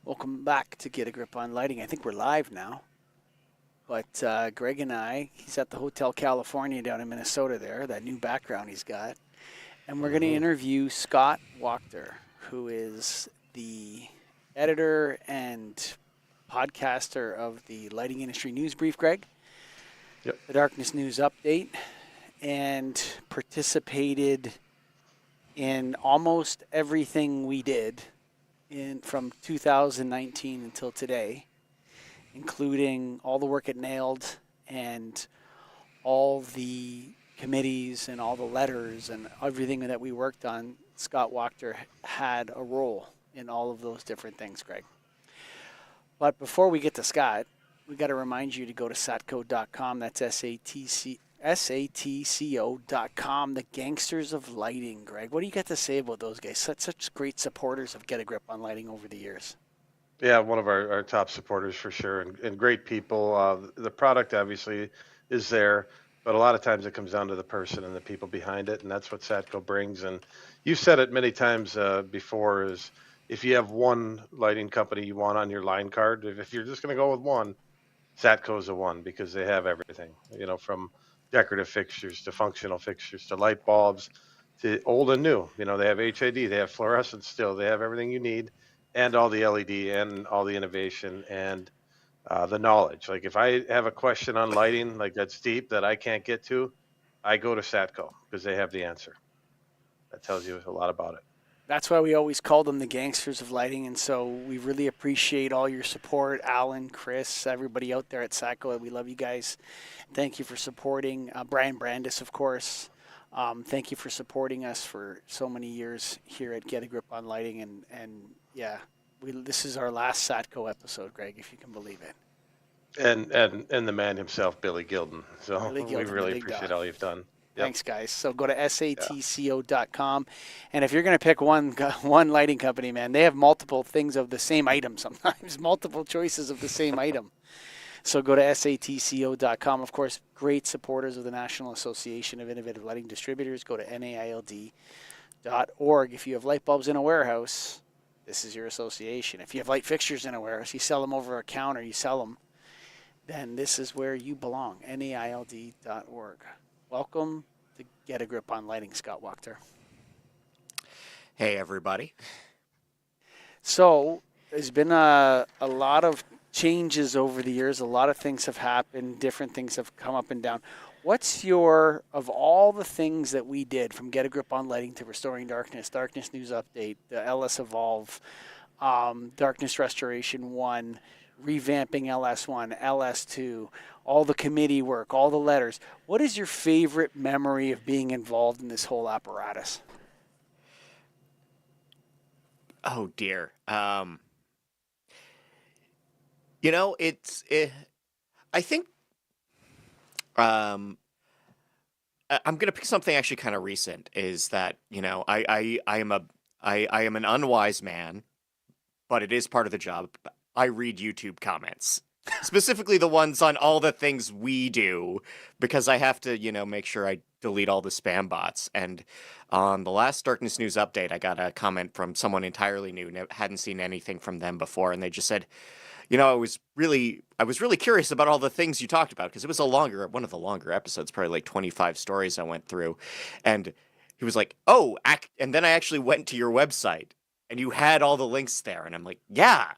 Welcome back to Get a Grip on Lighting. I think we're live now. But Greg and I, he's at the Hotel California down in Minnesota there, that new background he's got. And we're going to interview Scott Wachter, who is the editor and podcaster of the Lighting Industry News Brief, Greg. Yep. The Darkness News Update, and participated in almost everything we did from 2019 until today, including all the work at Nailed and all the committees and all the letters and everything that we worked on. Scott Wachter had a role in all of those different things, Greg. But before we get to Scott, we got to remind you to go to satco.com. That's SATCO.com, the gangsters of lighting. Greg, what do you got to say about those guys? Such great supporters of Get a Grip on Lighting over the years. Yeah, one of our top supporters for sure, and great people. The product obviously is there, but a lot of times it comes down to the person and the people behind it, and that's what Satco brings. And you've said it many times before, is if you have one lighting company you want on your line card, if you're just going to go with one, Satco's the one, because they have everything, from decorative fixtures to functional fixtures to light bulbs to old and new. They have HID, they have fluorescent still, they have everything you need, and all the LED and all the innovation and the knowledge. Like if I have a question on lighting, like that's deep that I can't get to, I go to Satco because they have the answer. That tells you a lot about it. That's why we always call them the gangsters of lighting, and so we really appreciate all your support. Alan, Chris, everybody out there at Satco, we love you guys. Thank you for supporting. Brian Brandis, of course. Thank you for supporting us for so many years here at Get a Grip on Lighting, and yeah, this is our last Satco episode, Greg, if you can believe it. And the man himself, Billy Gilden. So Billy Gilden, we really appreciate all you've done. Yep. Thanks, guys. So go to satco.com, and if you're going to pick one lighting company, man, they have multiple things of the same item sometimes, multiple choices of the same item. So go to satco.com. Of course, great supporters of the National Association of Innovative Lighting Distributors. Go to naild.org. If you have light bulbs in a warehouse, this is your association. If you have light fixtures in a warehouse, you sell them over a counter, you sell them, then this is where you belong, naild.org. Welcome to Get a Grip on Lighting, Scott Wachter. Hey, everybody. So there's been a lot of changes over the years. A lot of things have happened. Different things have come up and down. What's of all the things that we did, from Get a Grip on Lighting to Restoring Darkness, Darkness News Update, the LS Evolve, Darkness Restoration 1, revamping LS1, LS2, all the committee work, all the letters. What is your favorite memory of being involved in this whole apparatus? Oh, dear. I think I'm going to pick something actually kind of recent, is that, I am an unwise man, but it is part of the job. I read YouTube comments. Specifically the ones on all the things we do, because I have to, make sure I delete all the spam bots. And on the last Darkness News Update, I got a comment from someone entirely new, hadn't seen anything from them before, and they just said, I was really curious about all the things you talked about, because it was one of the longer episodes, probably like 25 stories I went through. And he was like, oh, and then I actually went to your website, and you had all the links there. And I'm like, yeah.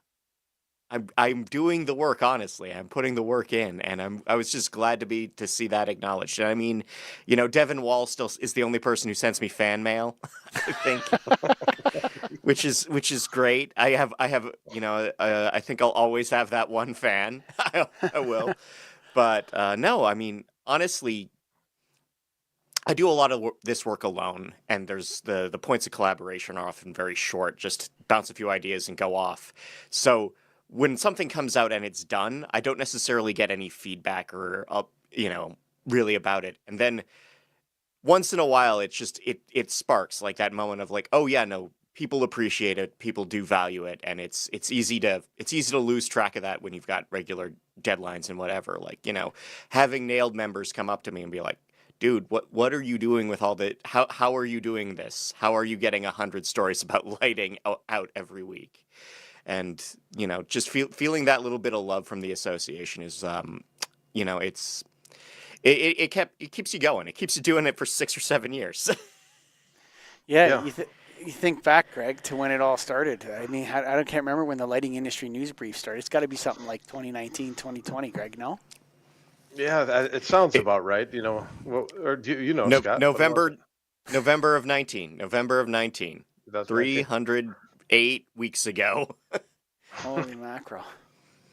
I'm doing the work, honestly. I'm putting the work in, and I was just glad to see that acknowledged. And I mean, Devin Wall still is the only person who sends me fan mail, I think, which is great. I think I'll always have that one fan. I will, but no, I mean, honestly, I do a lot of this work alone, and there's the points of collaboration are often very short, just bounce a few ideas and go off. So when something comes out and it's done, I don't necessarily get any feedback or, really about it. And then once in a while, it sparks like that moment of like, oh yeah, no, people appreciate it, people do value it, and it's easy to lose track of that when you've got regular deadlines and whatever. Like, having Nailed members come up to me and be like, dude, what are you doing with all the, how are you doing this? How are you getting 100 stories about lighting out every week? And, just feeling that little bit of love from the association is, it keeps you going. It keeps you doing it for 6 or 7 years. Yeah, Yeah. you think back, Greg, to when it all started. I mean, can't remember when the lighting industry news brief started. It's got to be something like 2019, 2020, Greg, no? Yeah, it sounds It- about right. Or do no, Scott? What was November, it? November of 19, November of 19, 2019? 308 weeks ago. Holy mackerel.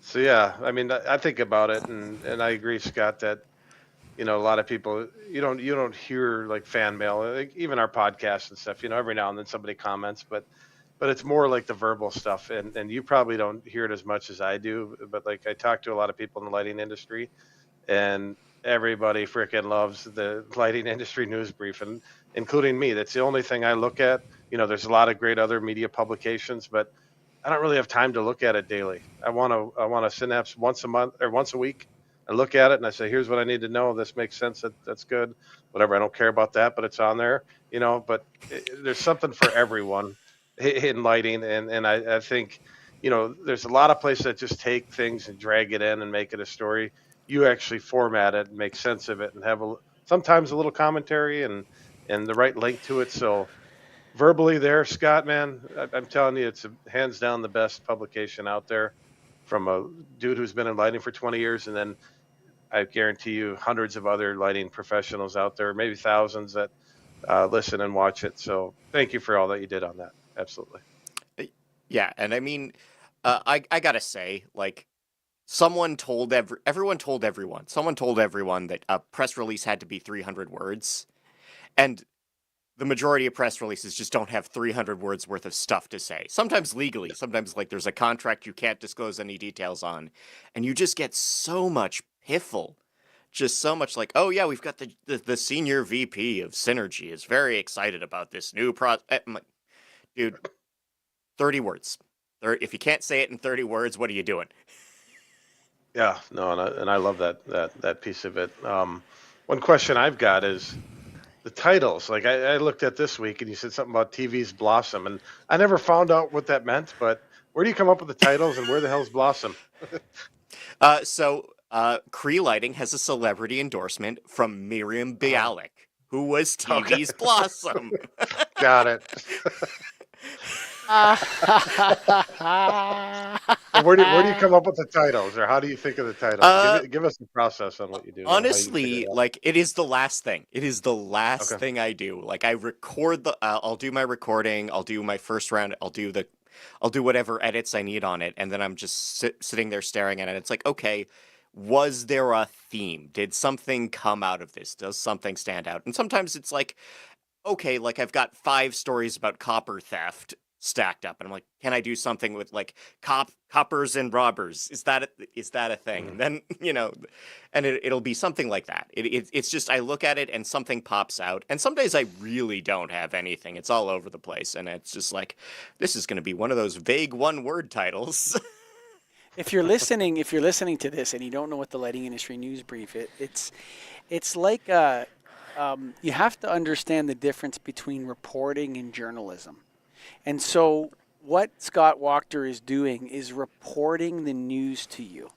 So yeah, I mean, I think about it, and I agree, Scott, that a lot of people you don't hear like fan mail, like even our podcast and stuff. Every now and then somebody comments, but it's more like the verbal stuff, and you probably don't hear it as much as I do. But like I talk to a lot of people in the lighting industry, and everybody freaking loves the lighting industry news brief, and including me. That's the only thing I look at. There's a lot of great other media publications, but I don't really have time to look at it daily. I want to synapse once a month or once a week. I look at it and I say, here's what I need to know. This makes sense. That's good. Whatever. I don't care about that, but it's on there. But there's something for everyone in lighting, and I think there's a lot of places that just take things and drag it in and make it a story. You actually format it and make sense of it and have sometimes a little commentary and the right link to it. So verbally there, Scott, man, I'm telling you, it's hands down the best publication out there from a dude who's been in lighting for 20 years. And then I guarantee you hundreds of other lighting professionals out there, maybe thousands that listen and watch it. So thank you for all that you did on that. Absolutely. Yeah, and I mean, I gotta say, like, someone told everyone told everyone. Someone told everyone that a press release had to be 300 words, and the majority of press releases just don't have 300 words worth of stuff to say. Sometimes legally, sometimes like there's a contract you can't disclose any details on, and you just get so much piffle. Just so much like, oh yeah, we've got the senior VP of Synergy is very excited about this new dude, 30 words. If you can't say it in 30 words, what are you doing? Yeah, no, and I love that piece of it. One question I've got is the titles. Like I looked at this week and you said something about TV's Blossom, and I never found out what that meant, but where do you come up with the titles and where the hell's Blossom? Cree Lighting has a celebrity endorsement from Miriam Oh, Bialik, who was okay. TV's Blossom. Got it. And where do you come up with the titles, or how do you think of the titles? Give us the process on what you do. How you Honestly, figure it out. like it is the last thing. It is the last Okay. thing I do. Like I record I'll do my recording. I'll do my first round. I'll do whatever edits I need on it, and then I'm just sitting there staring at it. It's like, okay, was there a theme? Did something come out of this? Does something stand out? And sometimes it's like, okay, like I've got 5 stories about copper theft stacked up, and I'm like, can I do something with like coppers and robbers? Is that a thing? And then and it'll be something like that. It's just I look at it and something pops out, and some days I really don't have anything. It's all over the place, and it's just like this is going to be one of those vague one-word titles. If you're listening to this and you don't know what the lighting industry news brief it's like you have to understand the difference between reporting and journalism. And so what Scott Wachter is doing is reporting the news to you.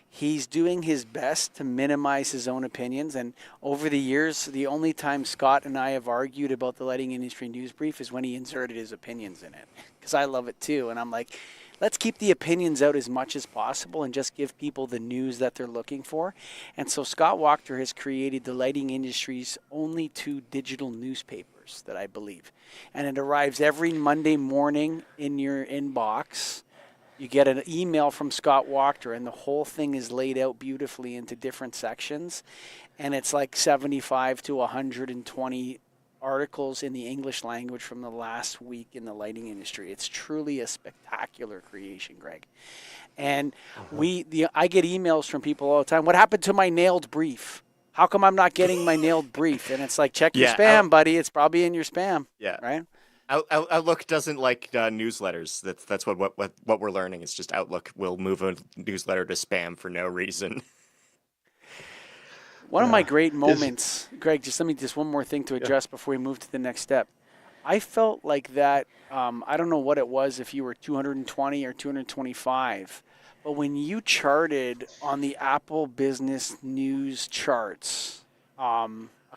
He's doing his best to minimize his own opinions. And over the years, the only time Scott and I have argued about the lighting industry news brief is when he inserted his opinions in it. Because I love it too. And I'm like, let's keep the opinions out as much as possible and just give people the news that they're looking for. And so Scott Wachter has created the lighting industry's only 2 digital newspapers that I believe. And it arrives every Monday morning in your inbox. You get an email from Scott Wachter, and the whole thing is laid out beautifully into different sections. And it's like 75 to 120 articles in the English language from the last week in the lighting industry. It's truly a spectacular creation, Greg. And I get emails from people all the time. What happened to my nailed brief? How come I'm not getting my nailed brief? And it's like, check your spam, buddy. It's probably in your spam. Yeah. Right? Outlook doesn't like newsletters. That's what we're learning. It's just Outlook will move a newsletter to spam for no reason. One of my great moments, Greg, just one more thing to address before we move to the next step. I felt like that. I don't know what it was if you were 220 or 225, but when you charted on the Apple Business News charts a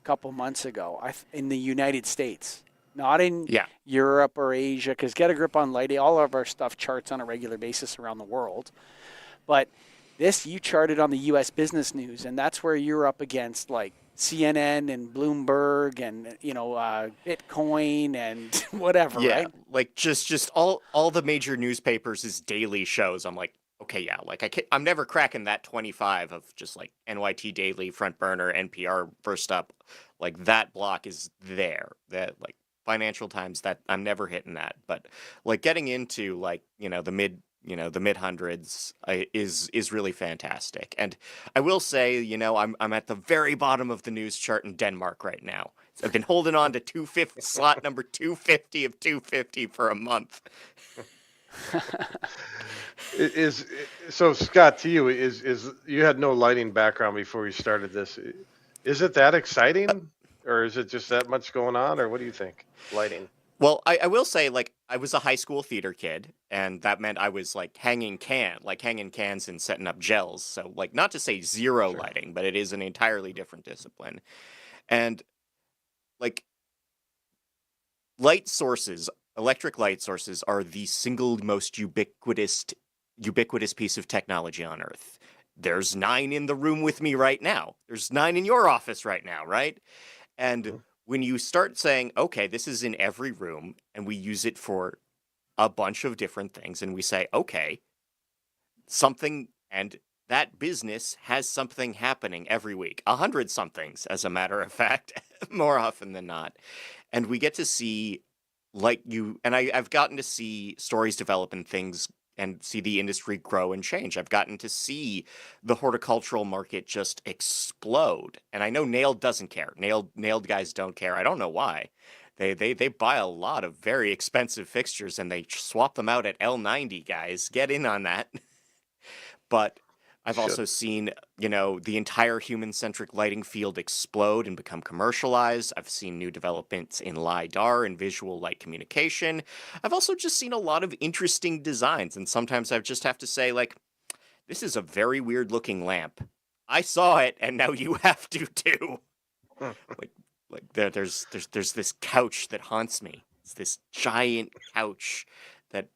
couple months ago, in the United States, not in Yeah. Europe or Asia, because Get a Grip on Lighting, all of our stuff charts on a regular basis around the world. But this, you charted on the U.S. Business News, and that's where you're up against like CNN and Bloomberg and Bitcoin and whatever, Yeah, right? like just all the major newspapers' daily shows. I'm like, okay, yeah, like I'm never cracking that 25 of just like NYT Daily, Front Burner, NPR, First Up. Like that block is there. That like Financial Times, that I'm never hitting that. But like getting into like the mid hundreds is really fantastic. And I will say, I'm at the very bottom of the news chart in Denmark right now. I've been holding on to 250 slot number 250 of 250 for a month. Is so, Scott, to you, is you had no lighting background before you started this. Is it that exciting, or is it just that much going on, or what do you think? Lighting. Well, I will say, like, I was a high school theater kid, and that meant I was like hanging cans and setting up gels. So, like, not to say zero Sure. lighting, but it is an entirely different discipline. And like light sources, electric light sources are the single most ubiquitous piece of technology on Earth. There's 9 in the room with me right now. There's 9 in your office right now, right? And Mhm. when you start saying, okay, this is in every room, and we use it for a bunch of different things, and we say, okay, something, and that business has something happening every week, 100 somethings, as a matter of fact, more often than not. And we get to see, I've gotten to see stories develop and things and see the industry grow and change. I've gotten to see the horticultural market just explode. And I know Nailed doesn't care. Nailed guys don't care. I don't know why. They buy a lot of very expensive fixtures and they swap them out at L90, guys. Get in on that. But I've also Should. seen, the entire human-centric lighting field explode and become commercialized. I've seen new developments in LiDAR and visual light communication. I've also just seen a lot of interesting designs, and sometimes I just have to say, like, this is a very weird-looking lamp. I saw it, and now you have to too. Like, there's this couch that haunts me. It's this giant couch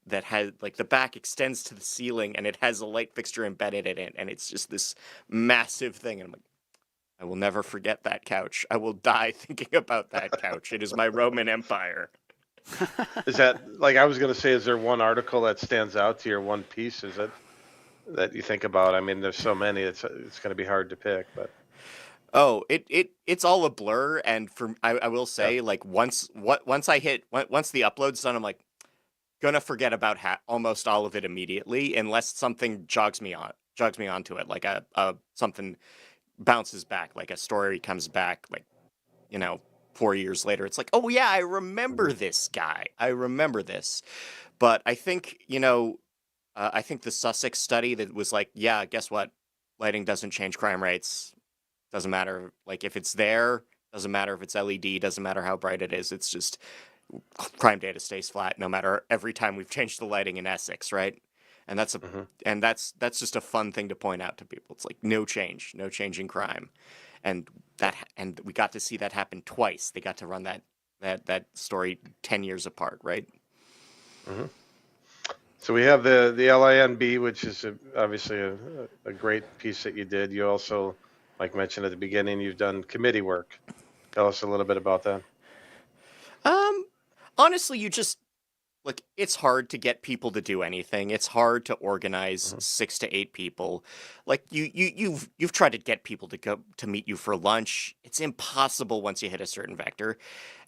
that has like the back extends to the ceiling and it has a light fixture embedded in it, and it's just this massive thing. And I'm like, I will never forget that couch. I will die thinking about that couch. It is my Roman Empire. Is that, like, I was going to say, is there one article that stands out to your one piece? Is that you think about? I mean, there's so many. It's going to be hard to pick, but Oh, it's all a blur, and I will yeah. say, like, once the upload's done, I'm like gonna forget about almost all of it immediately unless something jogs me onto it, like a something bounces back, like a story comes back, like, you know 4 years later. It's like, oh yeah, I remember Mhm. this guy. I remember this. But I think, I think the Sussex study that was like, yeah, guess what? Lighting doesn't change crime rates. Doesn't matter. Like, if it's there, doesn't matter if it's LED, doesn't matter how bright it is. It's just crime data stays flat no matter every time we've changed the lighting in Essex, right? And Mhm. that's just a fun thing to point out to people. It's like no change in crime. And and we got to see that happen twice. They got to run that story 10 years apart, right? Mhm. So we have the LINB, which is obviously a great piece that you did. You also, like mentioned at the beginning, you've done committee work. Tell us a little bit about that. Um Honestly, you just like, it's hard to get people to do anything. It's hard to organize Mhm. 6 to 8 people. Like, you've tried to get people to go to meet you for lunch. It's impossible once you hit a certain vector.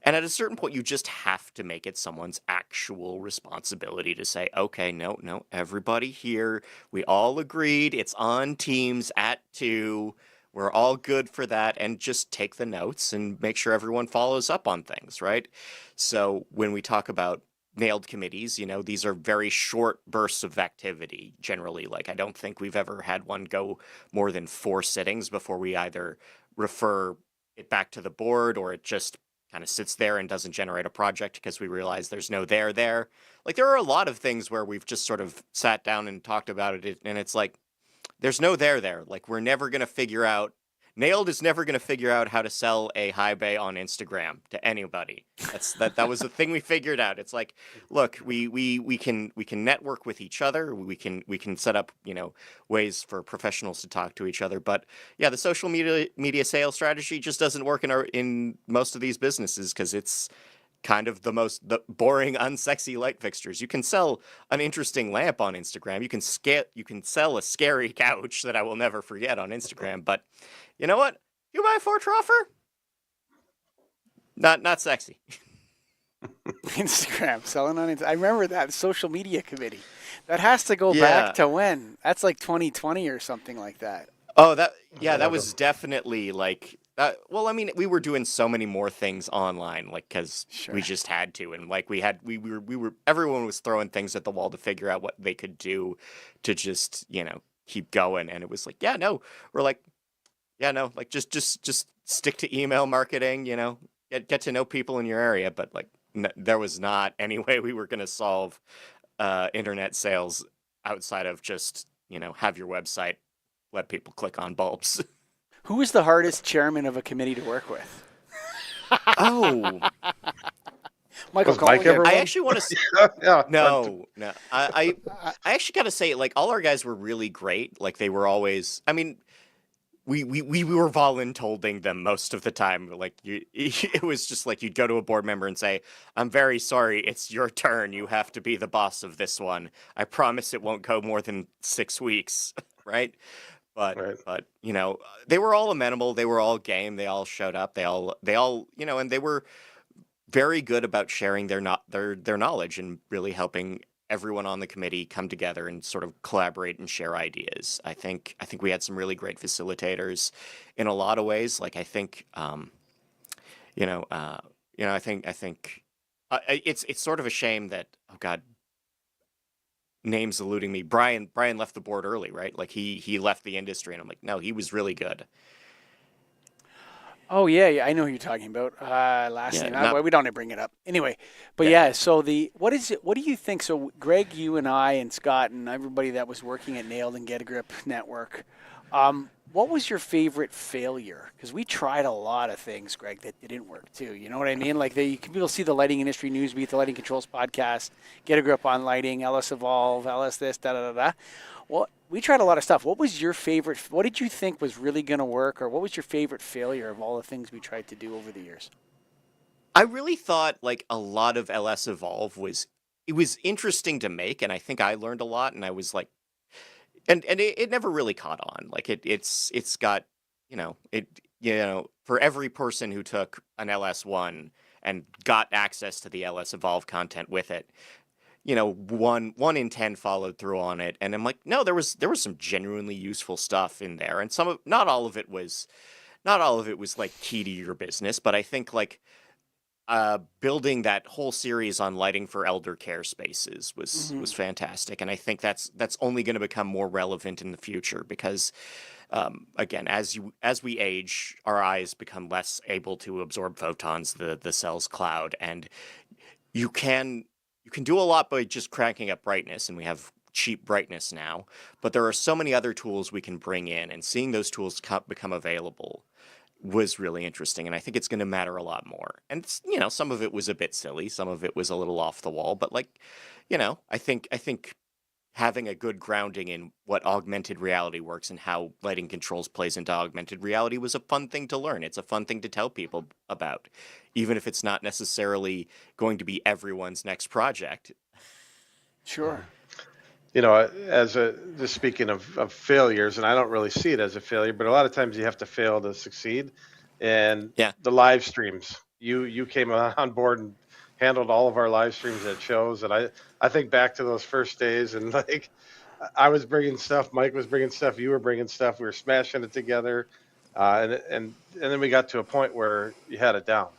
And at a certain point, you just have to make it someone's actual responsibility to say, okay, no, everybody here, we all agreed, it's on Teams at 2. We're all good for that, and just take the notes and make sure everyone follows up on things, right? So when we talk about nailed committees, these are very short bursts of activity generally. Like, I don't think we've ever had one go more than 4 sittings before we either refer it back to the board or it just kind of sits there and doesn't generate a project because we realize there's no there. Like there are a lot of things where we've just sort of sat down and talked about it, and it's like there's no there. Like we're never gonna figure out. Nailed is never gonna figure out how to sell a high bay on Instagram to anybody. That was the thing we figured out. It's like, look, we can network with each other. We can set up ways for professionals to talk to each other. But yeah, the social media sales strategy just doesn't work in most of these businesses because it's kind of the boring, unsexy light fixtures. You can sell an interesting lamp on Instagram. You can sell a scary couch that I will never forget on Instagram. But you know what? You buy a Ford Troffer? Not sexy. Instagram, selling on Instagram. I remember that social media committee. That has to go Yeah. back to when? That's like 2020 or something like that. Oh, that was definitely like that. Well, I mean, we were doing so many more things online, like because Sure. we just had to, and like we were everyone was throwing things at the wall to figure out what they could do to just keep going, and it was like, yeah, no, we're like, yeah, no, like just stick to email marketing, get to know people in your area, but like there was not any way we were going to solve internet sales outside of just have your website. Let people click on bulbs. Who was the hardest chairman of a committee to work with? Oh, Michael Was Mike Colligan. ever I one? actually want to. Yeah. No. I actually got to say, like, all our guys were really great. Like, they were always. I mean, we were voluntolding them most of the time. Like, it was just like you'd go to a board member and say, "I'm very sorry, it's your turn. You have to be the boss of this one. I promise it won't go more than 6 weeks." Right? Right. But they were all amenable. They were all game. They all showed up. They all and they were very good about sharing their knowledge and really helping everyone on the committee come together and sort of collaborate and share ideas. I think we had some really great facilitators in a lot of ways. Like I think I think it's sort of a shame that, oh God, name's eluding me. Brian left the board early, right? Like he left the industry, and I'm like, no, he was really good. Oh yeah, I know who you're talking about. Last Yeah, name. not We don't need to bring it up anyway. But yeah. yeah, so what is it? What do you think? So Greg, you and I and Scott and everybody that was working at Nailed and Get a Grip Network, what was your favorite failure? Because we tried a lot of things, Greg, that didn't work too. You know what I mean? Like people see the lighting industry news beat, the lighting controls podcast, Get a Grip on lighting, LS Evolve, LS this, da da da da. Well, we tried a lot of stuff. What was your favorite? What did you think was really going to work, or what was your favorite failure of all the things we tried to do over the years? I really thought like a lot of LS Evolve was interesting to make, and I think I learned a lot, and I was like, and it never really caught on. Like it's got for every person who took an LS1 and got access to the LS Evolve content with it, one in 10 followed through on it, and I'm like, no, there was some genuinely useful stuff in there, and not all of it was like key to your business, but I think like building that whole series on lighting for elder care spaces was fantastic, and I think that's only going to become more relevant in the future because again, as we age, our eyes become less able to absorb photons, the cells cloud, and you can do a lot by just cranking up brightness, and we have cheap brightness now, but there are so many other tools we can bring in, and seeing those tools become available was really interesting, and I think it's going to matter a lot more. And some of it was a bit silly, some of it was a little off the wall, but like, I think having a good grounding in what augmented reality works and how lighting controls plays into augmented reality was a fun thing to learn. It's a fun thing to tell people about, even if it's not necessarily going to be everyone's next project. Sure. Just speaking of failures, and I don't really see it as a failure, but a lot of times you have to fail to succeed. And Yeah. the live streams, you came on board and handled all of our live streams at shows, and I think back to those first days, and like I was bringing stuff, Mike was bringing stuff, you were bringing stuff, we were smashing it together, and then we got to a point where you had it down.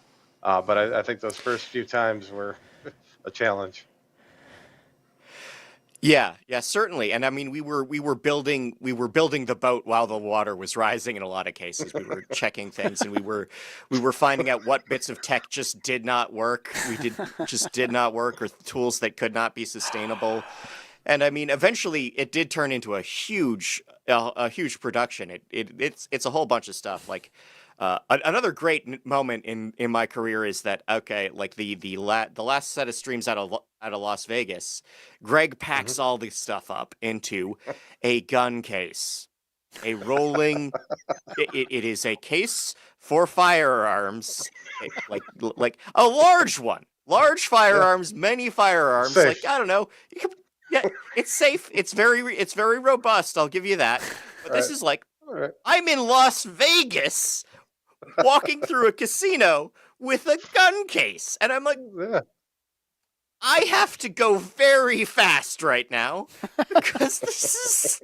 But I think those first few times were a challenge. Yeah, yeah, certainly. And I mean, we were building the boat while the water was rising in a lot of cases. We were checking things, and we were finding out what bits of tech just did not work. Just did not work, or tools that could not be sustainable. And I mean, eventually it did turn into a huge production. It's a whole bunch of stuff. Like another great moment in my career is that, okay, like the last set of streams out of Las Vegas, Greg packs all this stuff up into a gun case, a rolling. It is a case for firearms, like a large one, large firearms, many firearms. Safe. Like, I don't know, yeah, it's safe. It's very robust. I'll give you that. But this Right. is like, All right. I'm in Las Vegas, walking through a casino with a gun case, and I'm like, Yeah. I have to go very fast right now because this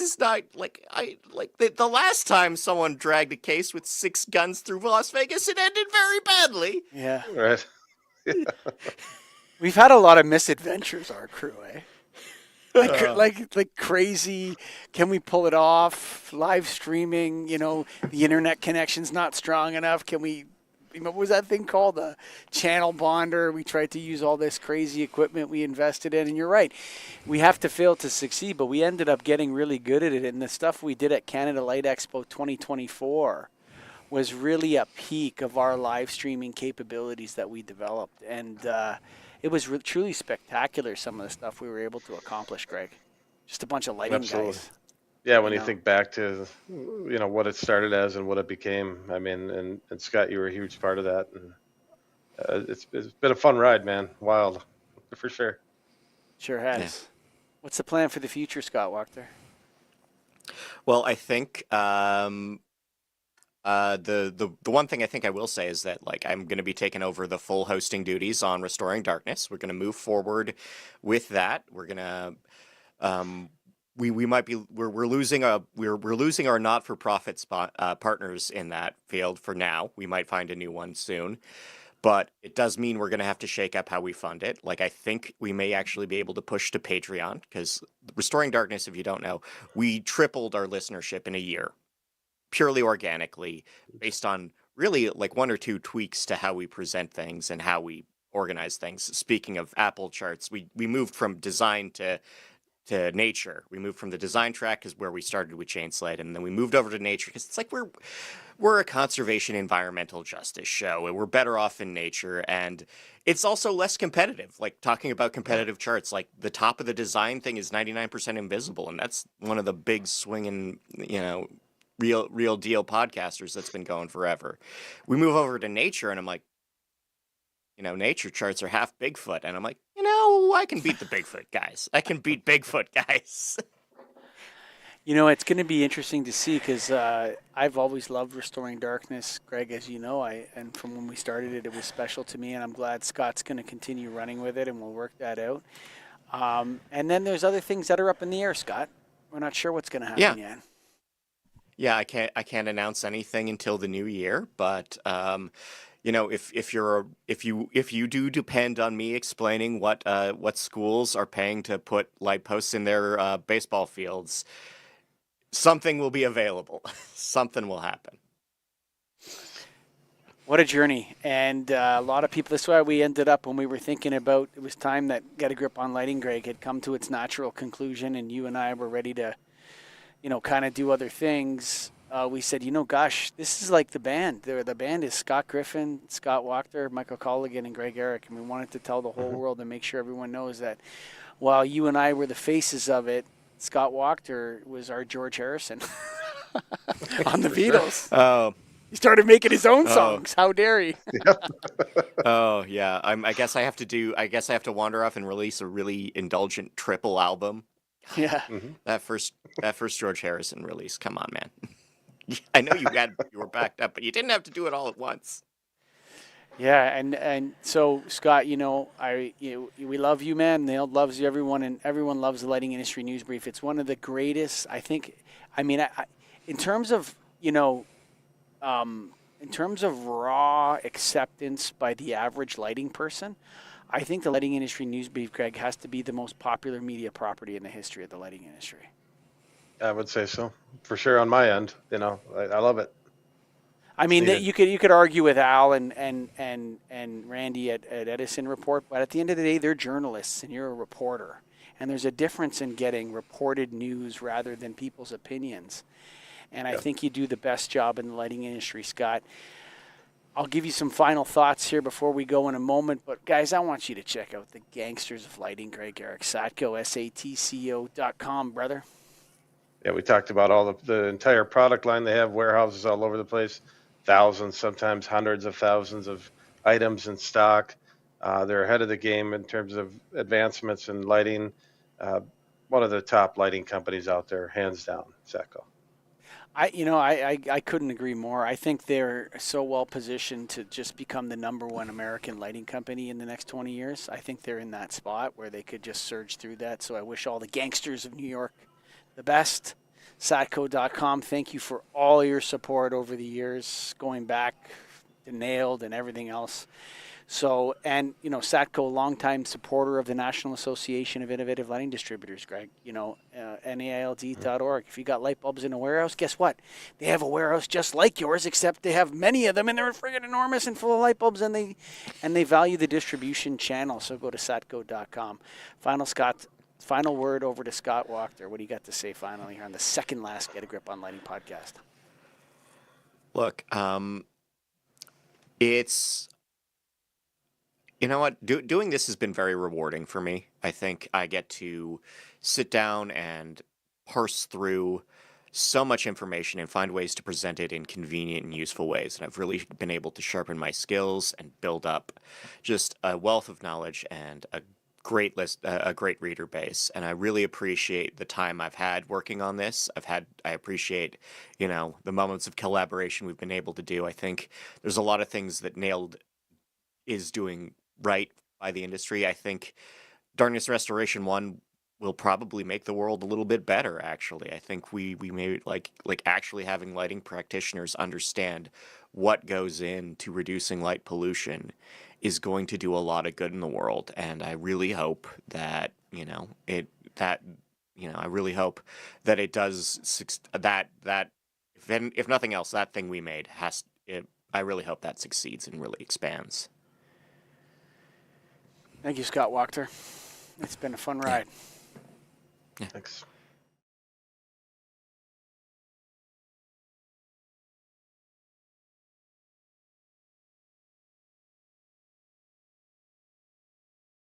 is not like the last time someone dragged a case with 6 guns through Las Vegas, it ended very badly. Yeah. Right. We've had a lot of misadventures, our crew, eh? Like crazy. Can we pull it off? Live streaming, the internet connection's not strong enough. Can we, what was that thing called? The channel bonder. We tried to use all this crazy equipment we invested in. And you're right. We have to fail to succeed, but we ended up getting really good at it. And the stuff we did at Canada Light Expo 2024 was really a peak of our live streaming capabilities that we developed. And, it was truly spectacular, some of the stuff we were able to accomplish, Greg. Just a bunch of lighting Absolutely. guys. Yeah, when you know. think back to what it started as and what it became, I mean, and Scott, you were a huge part of that, and it's been a fun ride, man. Wild, for sure. Sure has. Yeah. What's the plan for the future, Scott Wachter? Well, I think the one thing I think I will say is that, like, I'm going to be taking over the full hosting duties on Restoring Darkness. We're going to move forward with that. We're going to we might be we're losing our not-for-profit partners in that field for now. We might find a new one soon. But it does mean we're going to have to shake up how we fund it. Like, I think we may actually be able to push to Patreon, because Restoring Darkness, if you don't know, we tripled our listenership in a year, purely organically, based on really like 1 or 2 tweaks to how we present things and how we organize things. Speaking of Apple charts, we moved from design to nature. We moved from the design track, is where we started with Chain Slate, and then we moved over to nature, because it's like we're a conservation environmental justice show, and we're better off in nature, and it's also less competitive. Like, talking about competitive charts, like the top of the design thing is 99% invisible, and that's one of the big swinging, real deal podcasters that's been going forever. We move over to nature, and I'm like, nature charts are half Bigfoot, and I'm like, I can beat the Bigfoot guys. I can beat Bigfoot guys. It's going to be interesting to see, because I've always loved Restoring Darkness, Greg, as you know. And from when we started it, it was special to me, and I'm glad Scott's going to continue running with it, and we'll work that out. And then there's other things that are up in the air, Scott. We're not sure what's going to happen yet. Yeah, I can't announce anything until the new year, but if you do depend on me explaining what schools are paying to put light posts in their baseball fields, something will be available. Something will happen. What a journey. And a lot of people, that's why we ended up, when we were thinking about, it was time that Get a Grip on Lighting, Greg, had come to its natural conclusion, and you and I were ready to, kind of do other things. We said, gosh, this is like the band. The band is Scott Griffin, Scott Wachter, Michael Colligan, and Greg Ehrich. And we wanted to tell the whole world and make sure everyone knows that while you and I were the faces of it, Scott Wachter was our George Harrison on the Beatles. Oh. He started making his own songs. How dare he? Oh yeah. I guess I have to wander off and release a really indulgent triple album. Yeah. That first George Harrison release. Come on, man. I know you were backed up, but you didn't have to do it all at once. Yeah, and so Scott, we love you, man. Neil loves you, everyone, and everyone loves the Lighting Industry News Brief. It's one of the greatest, I think. I mean, in terms of in in terms of raw acceptance by the average lighting person, I think the lighting industry news brief, Greg, has to be the most popular media property in the history of the lighting industry. I would say so, for sure. On my end, I love it. I mean, Needed. you could argue with Al and Randy at Edison Report, but at the end of the day, they're journalists and you're a reporter, and there's a difference in getting reported news rather than people's opinions. And I think you do the best job in the lighting industry, Scott. I'll give you some final thoughts here before we go in a moment, but guys, I want you to check out the Gangsters of Lighting, Greg Ehrich, Satco, SATCO.com, brother. Yeah, we talked about all the entire product line. They have warehouses all over the place, thousands, sometimes hundreds of thousands of items in stock. They're ahead of the game in terms of advancements in lighting. One of the top lighting companies out there, hands down, Satco. I couldn't agree more. I think they're so well positioned to just become the number one American lighting company in the next 20 years. I think they're in that spot where they could just surge through that. So I wish all the gangsters of New York the best. Satco.com, thank you for all your support over the years, going back to Nailed and everything else. So, and, Satco, longtime supporter of the National Association of Innovative Lighting Distributors, Greg, NAILD.org. If you got light bulbs in a warehouse, guess what? They have a warehouse just like yours, except they have many of them, and they're friggin' enormous and full of light bulbs, and they value the distribution channel. So go to Satco.com. Final word over to Scott Wachter. What do you got to say finally here on the second last Get a Grip on Lighting podcast? Look, it's, you know what, doing this has been very rewarding for me. I think I get to sit down and parse through so much information and find ways to present it in convenient and useful ways. And I've really been able to sharpen my skills and build up just a wealth of knowledge and a great reader base, and I really appreciate the time I've had working on this. I appreciate, the moments of collaboration we've been able to do. I think there's a lot of things that Nailed is doing right by the industry. I think Darkness Restoration 1 will probably make the world a little bit better, actually. I think we may like actually having lighting practitioners understand what goes into reducing light pollution is going to do a lot of good in the world, and I really hope that I really hope that it does that if nothing else, that thing we made I really hope that succeeds and really expands. Thank you, Scott Wachter. It's been a fun ride. Yeah. Thanks.